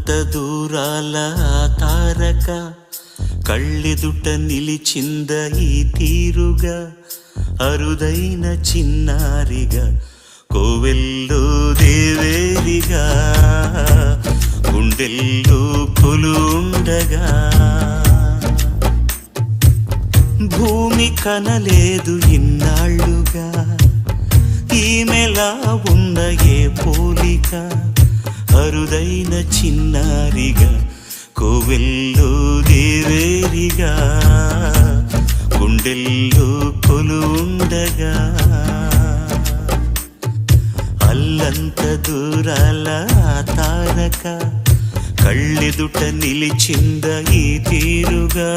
అల్లంత దూరాల తారక కళ్ళెదుట నిలిచింద ఈ తీరుగా అరుదైన చిన్నారిగా కోవెల్లో దేవేరిగా గుండెల్లో కొలుండగా భూమి కనలేదు ఇన్నాళ్ళుగా ఈమెలా ఉన్న ఏ పోలిక అరుదైన చిన్నారిగా కోవెల్లో దేవేరిగా గుండెల్లో కొలుండగా అల్లంత దూరాల తారక కళ్ళెదుట నిలిచింద ఈ తీరుగా